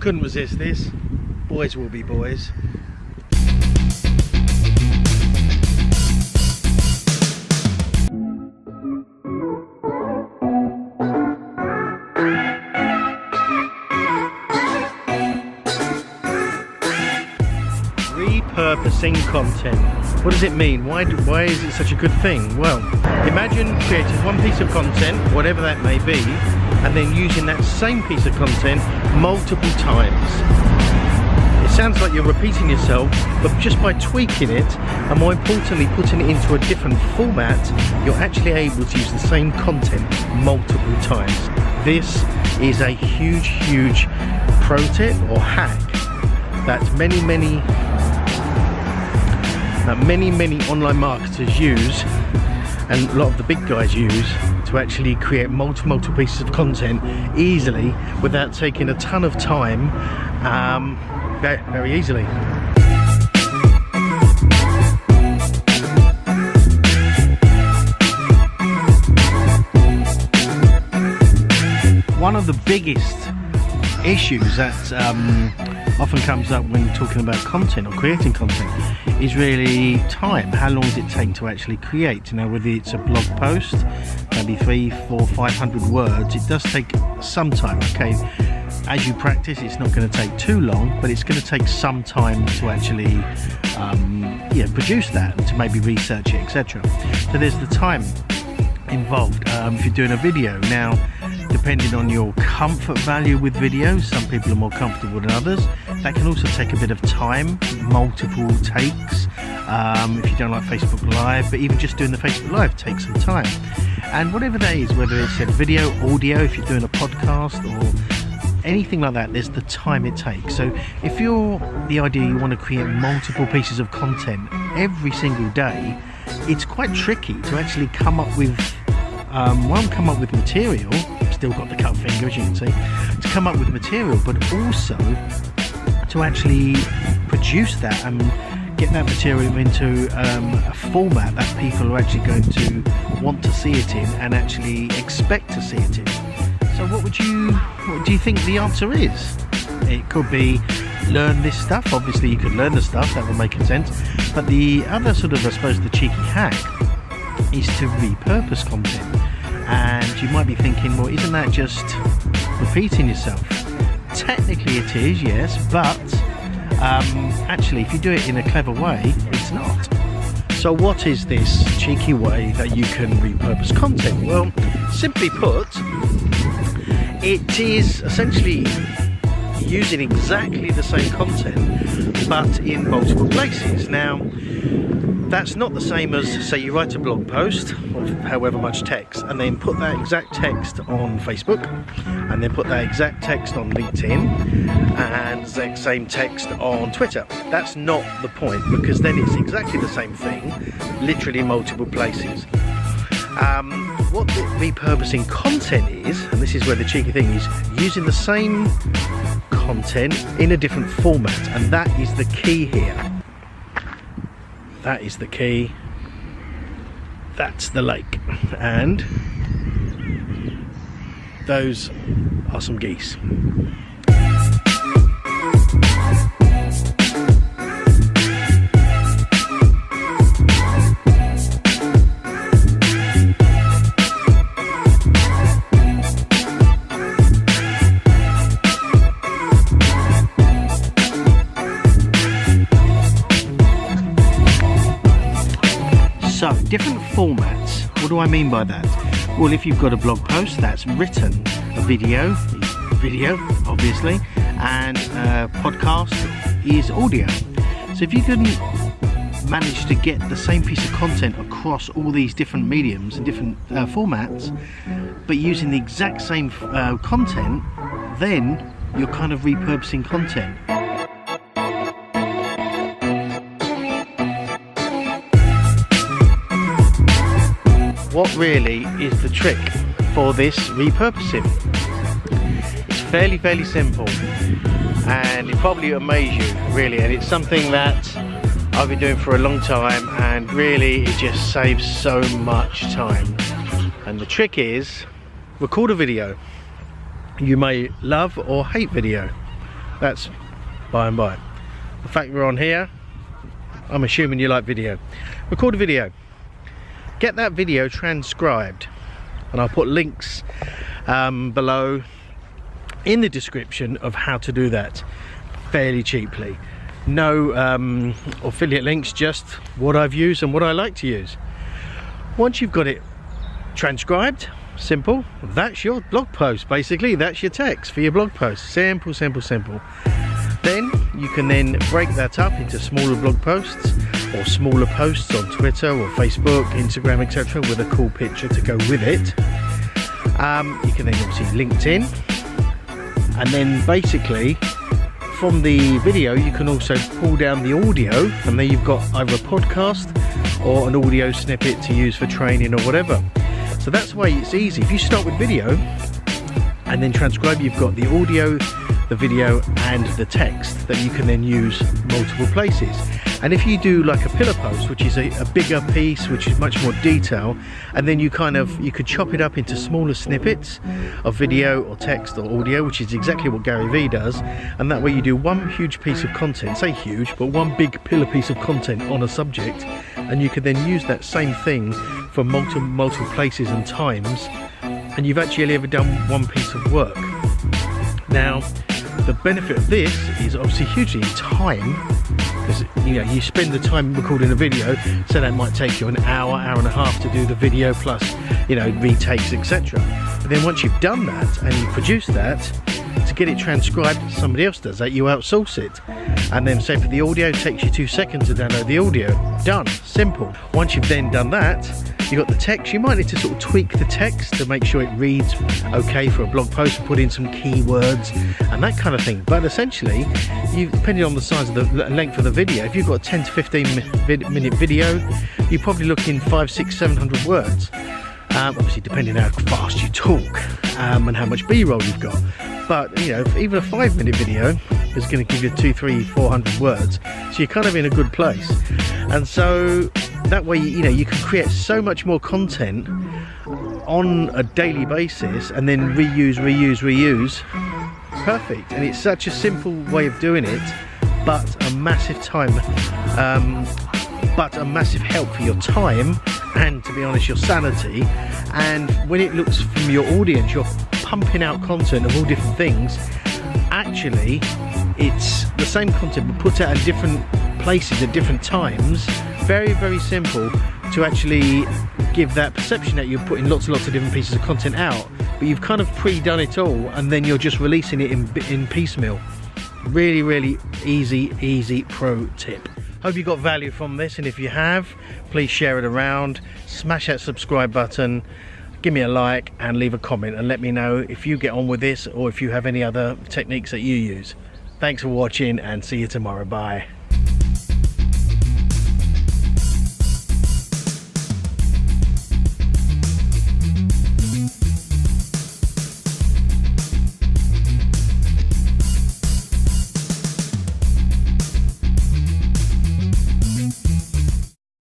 Couldn't resist this. Boys will be boys. Repurposing content. What does it mean? Why is it such a good thing? Well, imagine creating one piece of content, whatever that may be, and then using that same piece of content multiple times. It sounds like you're repeating yourself, but just by tweaking it, and more importantly putting it into a different format, you're actually able to use the same content multiple times. This is a huge pro tip or hack that many online marketers use, and a lot of the big guys use, to actually create multiple pieces of content easily without taking a ton of time, very easily. One of the biggest issues that often comes up when talking about content or creating content is really time. How long does it take to actually create? You know, whether it's a blog post, maybe 300, 400, 500 words, it does take some time. Okay, as you practice, it's not going to take too long, but it's going to take some time to actually produce that and to maybe research it, etc. So there's the time involved. If you're doing a video now, depending on your comfort value with videos, some people are more comfortable than others. That can also take a bit of time, multiple takes, if you don't like Facebook Live, but even just doing the Facebook Live takes some time. And whatever that is, whether it's a video, audio, if you're doing a podcast or anything like that, there's the time it takes. So if you're the idea you want to create multiple pieces of content every single day, it's quite tricky to actually come up with material. Still got the cut finger, as you can see, to come up with material, but also to actually produce that and get that material into a format that people are actually going to want to see it in and actually expect to see it in. So what do you think the answer is? It could be learn this stuff. Obviously you could learn the stuff, that would make sense, but the other sort of, I suppose, the cheeky hack is to repurpose content. And you might be thinking, well, isn't that just repeating yourself? Technically it is, yes, but actually if you do it in a clever way, it's not. So what is this cheeky way that you can repurpose content? Well, simply put, it is essentially using exactly the same content but in multiple places. Now, that's not the same as, say, you write a blog post of however much text and then put that exact text on Facebook and then put that exact text on LinkedIn and the exact same text on Twitter. That's not the point, because then it's exactly the same thing, literally in multiple places. What the repurposing content is, and this is where the cheeky thing is, using the same content in a different format, and that is the key here. That is the key. That's the lake, and those are some geese. So, different formats. What do I mean by that? Well, if you've got a blog post that's written, a video obviously, and a podcast is audio. So if you can manage to get the same piece of content across all these different mediums and different formats, but using the exact same content, then you're kind of repurposing content. What really is the trick for this repurposing? It's fairly simple, and it probably amaze you, really, and it's something that I've been doing for a long time, and really it just saves so much time. And the trick is, record a video. You may love or hate video. That's by and by. The fact we're on here, I'm assuming you like video. Record a video, get that video transcribed, and I'll put links below in the description of how to do that fairly cheaply. No affiliate links, just what I've used and what I like to use. Once you've got it transcribed, simple, that's your blog post. Basically, that's your text for your blog post. Simple, simple, simple. Then you can then break that up into smaller blog posts or smaller posts on Twitter or Facebook, Instagram, etc., with a cool picture to go with it. You can then obviously LinkedIn, and then basically from the video you can also pull down the audio, and then you've got either a podcast or an audio snippet to use for training or whatever. So that's why it's easy. If you start with video and then transcribe, you've got the audio, the video and the text that you can then use multiple places. And if you do like a pillar post, which is a bigger piece, which is much more detail, and then you could chop it up into smaller snippets of video or text or audio, which is exactly what Gary Vee does. And that way you do one huge piece of content, say huge, but one big pillar piece of content on a subject, and you could then use that same thing for multiple places and times, and you've actually ever done one piece of work. Now, the benefit of this is obviously hugely time, because you spend the time recording a video, so that might take you an hour and a half to do the video, plus retakes, etc. But then once you've done that and you produce that, to get it transcribed, somebody else does that. You outsource it, and then say for the audio, it takes you 2 seconds to download the audio. Done. Simple. Once you've then done that, you've got the text. You might need to sort of tweak the text to make sure it reads okay for a blog post, and put in some keywords and that kind of thing. But essentially, depending on the size of the length of the video, if you've got a 10 to 15 minute video, you're probably looking 500, 600, 700 words. Obviously depending how fast you talk and how much b-roll you've got. But even a 5-minute video is going to give you 200, 300, 400 words, so you're kind of in a good place. And so that way you can create so much more content on a daily basis, and then reuse. Perfect. And it's such a simple way of doing it, but a massive help for your time, and to be honest, your sanity. And when it looks from your audience, you're pumping out content of all different things. Actually, it's the same content but put out in different places at different times. Very, very simple to actually give that perception that you're putting lots and lots of different pieces of content out, but you've kind of pre-done it all, and then you're just releasing it in piecemeal. Really, really easy pro tip. Hope you got value from this, and if you have, please share it around, smash that subscribe button, give me a like and leave a comment, and let me know if you get on with this or if you have any other techniques that you use. Thanks for watching, and see you tomorrow. Bye.